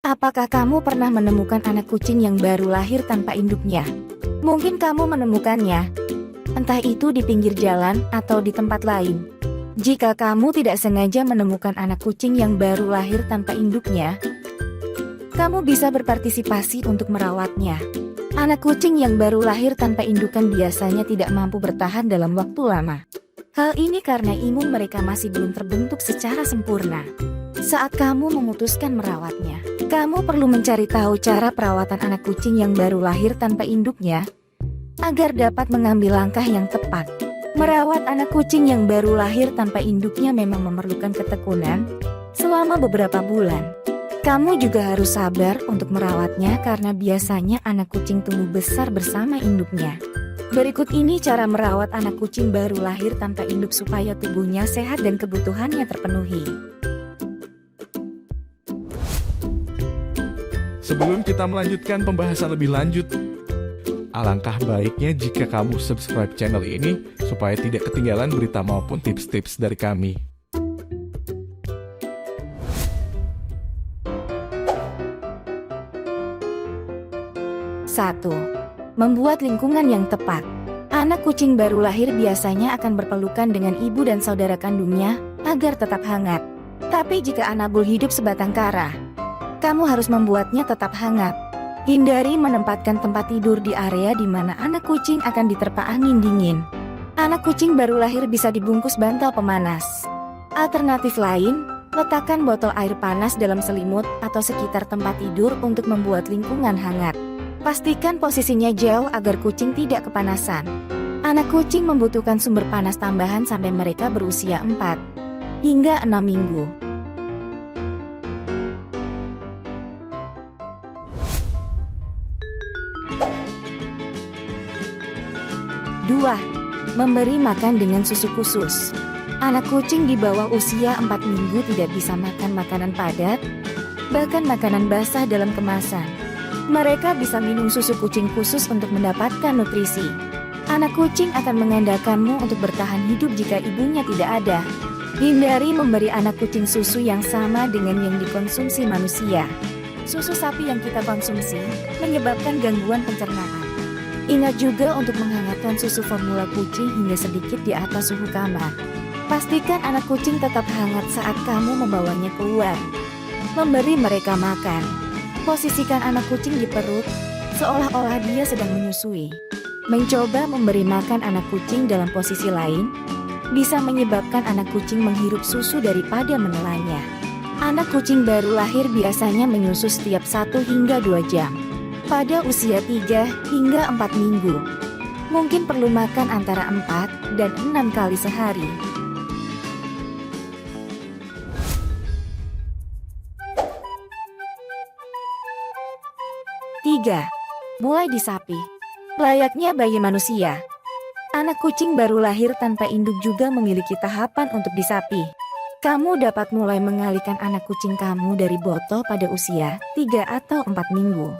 Apakah kamu pernah menemukan anak kucing yang baru lahir tanpa induknya? Mungkin kamu menemukannya, entah itu di pinggir jalan atau di tempat lain. Jika kamu tidak sengaja menemukan anak kucing yang baru lahir tanpa induknya, kamu bisa berpartisipasi untuk merawatnya. Anak kucing yang baru lahir tanpa indukan biasanya tidak mampu bertahan dalam waktu lama. Hal ini karena imun mereka masih belum terbentuk secara sempurna. Saat kamu memutuskan merawatnya, kamu perlu mencari tahu cara perawatan anak kucing yang baru lahir tanpa induknya, agar dapat mengambil langkah yang tepat. Merawat anak kucing yang baru lahir tanpa induknya memang memerlukan ketekunan selama beberapa bulan. Kamu juga harus sabar untuk merawatnya karena biasanya anak kucing tumbuh besar bersama induknya. Berikut ini cara merawat anak kucing baru lahir tanpa induk supaya tubuhnya sehat dan kebutuhannya terpenuhi. Sebelum kita melanjutkan pembahasan lebih lanjut, alangkah baiknya jika kamu subscribe channel ini supaya tidak ketinggalan berita maupun tips-tips dari kami. Satu, membuat lingkungan yang tepat. Anak kucing baru lahir biasanya akan berpelukan dengan ibu dan saudara kandungnya agar tetap hangat. Tapi jika anabul hidup sebatang kara, kamu harus membuatnya tetap hangat. Hindari menempatkan tempat tidur di area di mana anak kucing akan diterpa angin dingin. Anak kucing baru lahir bisa dibungkus bantal pemanas. Alternatif lain, letakkan botol air panas dalam selimut atau sekitar tempat tidur untuk membuat lingkungan hangat. Pastikan posisinya jauh agar kucing tidak kepanasan. Anak kucing membutuhkan sumber panas tambahan sampai mereka berusia 4 hingga 6 minggu. 2. Memberi makan dengan susu khusus. Anak kucing di bawah usia 4 minggu tidak bisa makan makanan padat, bahkan makanan basah dalam kemasan. Mereka bisa minum susu kucing khusus untuk mendapatkan nutrisi. Anak kucing akan mengandalkanmu untuk bertahan hidup jika ibunya tidak ada. Hindari memberi anak kucing susu yang sama dengan yang dikonsumsi manusia. Susu sapi yang kita konsumsi menyebabkan gangguan pencernaan. Ingat juga untuk menghangatkan susu formula kucing hingga sedikit di atas suhu kamar. Pastikan anak kucing tetap hangat saat kamu membawanya keluar. Memberi mereka makan. Posisikan anak kucing di perut, seolah-olah dia sedang menyusui. Mencoba memberi makan anak kucing dalam posisi lain, bisa menyebabkan anak kucing menghirup susu daripada menelannya. Anak kucing baru lahir biasanya menyusu setiap 1 hingga 2 jam. Pada usia 3 hingga 4 minggu, mungkin perlu makan antara 4 dan 6 kali sehari. 3. Mulai disapi. Layaknya bayi manusia, anak kucing baru lahir tanpa induk juga memiliki tahapan untuk disapi. Kamu dapat mulai mengalihkan anak kucing kamu dari botol pada usia 3 atau 4 minggu.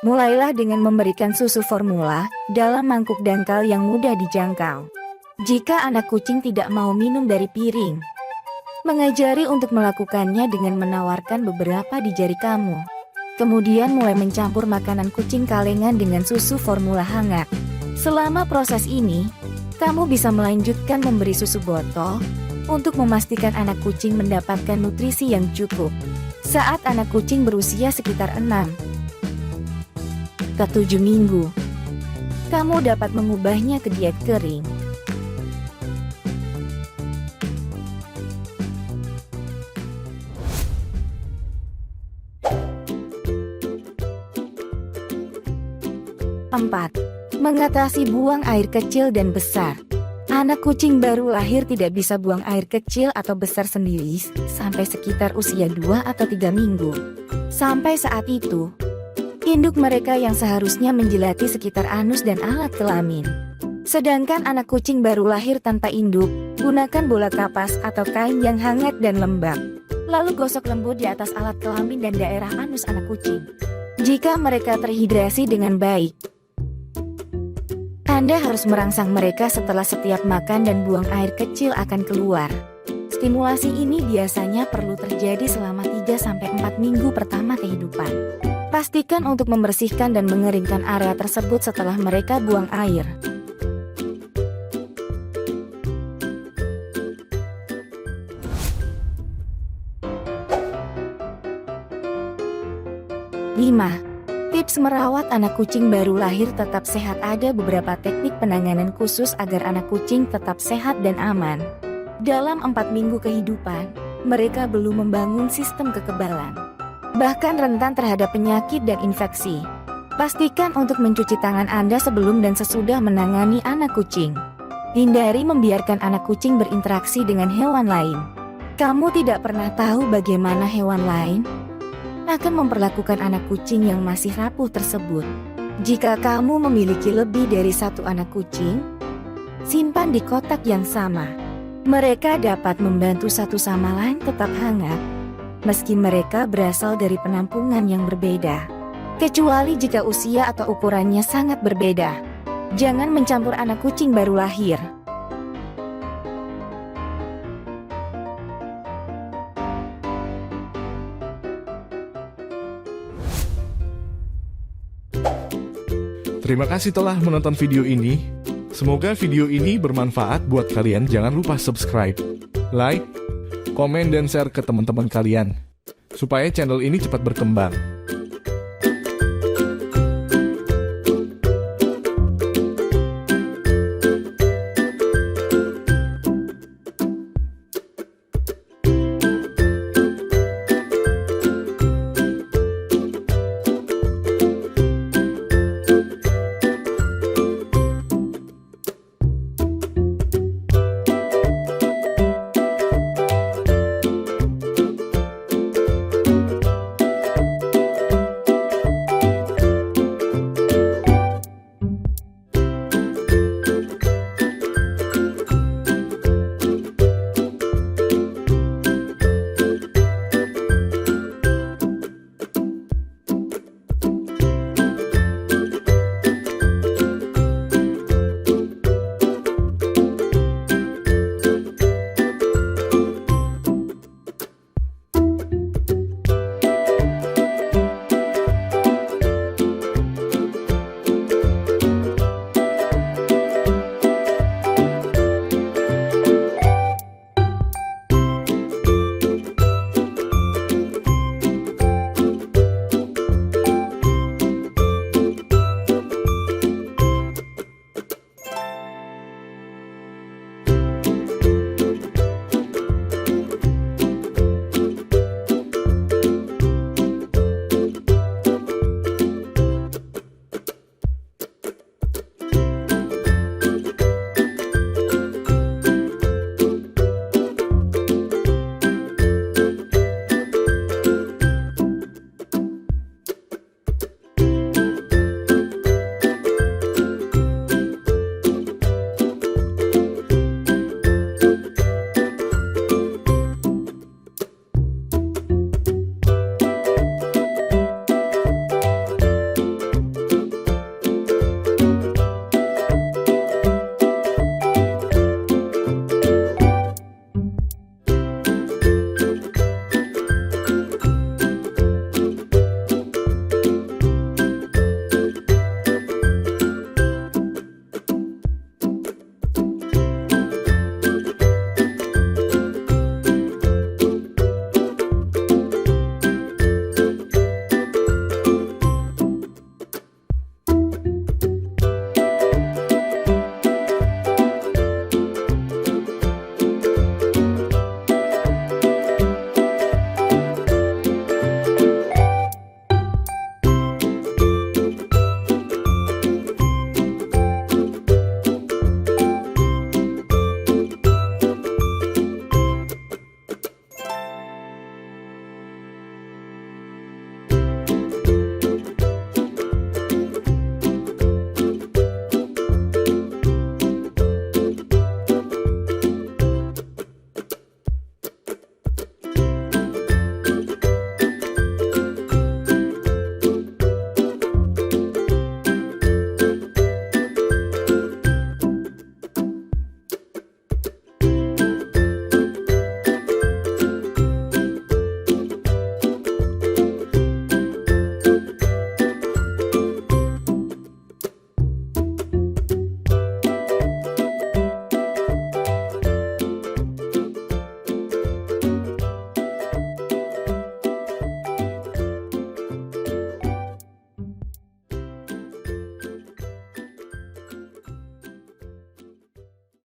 Mulailah dengan memberikan susu formula dalam mangkuk dangkal yang mudah dijangkau. Jika anak kucing tidak mau minum dari piring, mengajari untuk melakukannya dengan menawarkan beberapa di jari kamu. Kemudian mulai mencampur makanan kucing kalengan dengan susu formula hangat. Selama proses ini, kamu bisa melanjutkan memberi susu botol untuk memastikan anak kucing mendapatkan nutrisi yang cukup. Saat anak kucing berusia sekitar 6 ke 7 minggu, kamu dapat mengubahnya ke diet kering. 4. Mengatasi buang air kecil dan besar. Anak kucing baru lahir tidak bisa buang air kecil atau besar sendiri sampai sekitar usia 2 atau 3 minggu. Sampai saat itu, induk mereka yang seharusnya menjilati sekitar anus dan alat kelamin. Sedangkan anak kucing baru lahir tanpa induk, gunakan bola kapas atau kain yang hangat dan lembab. Lalu gosok lembut di atas alat kelamin dan daerah anus anak kucing. Jika mereka terhidrasi dengan baik, Anda harus merangsang mereka setelah setiap makan dan buang air kecil akan keluar. Stimulasi ini biasanya perlu terjadi selama 3 3-4 minggu pertama kehidupan. Pastikan untuk membersihkan dan mengeringkan area tersebut setelah mereka buang air. 5. Tips merawat anak kucing baru lahir tetap sehat. Ada beberapa teknik penanganan khusus agar anak kucing tetap sehat dan aman. Dalam 4 minggu kehidupan, mereka belum membangun sistem kekebalan, bahkan rentan terhadap penyakit dan infeksi. Pastikan untuk mencuci tangan Anda sebelum dan sesudah menangani anak kucing. Hindari membiarkan anak kucing berinteraksi dengan hewan lain. Kamu tidak pernah tahu bagaimana hewan lain akan memperlakukan anak kucing yang masih rapuh tersebut. Jika kamu memiliki lebih dari satu anak kucing, simpan di kotak yang sama. Mereka dapat membantu satu sama lain tetap hangat, meski mereka berasal dari penampungan yang berbeda. Kecuali jika usia atau ukurannya sangat berbeda. Jangan mencampur anak kucing baru lahir. Terima kasih telah menonton video ini. Semoga video ini bermanfaat buat kalian. Jangan lupa subscribe, like, komen, dan share ke teman-teman kalian, supaya channel ini cepat berkembang.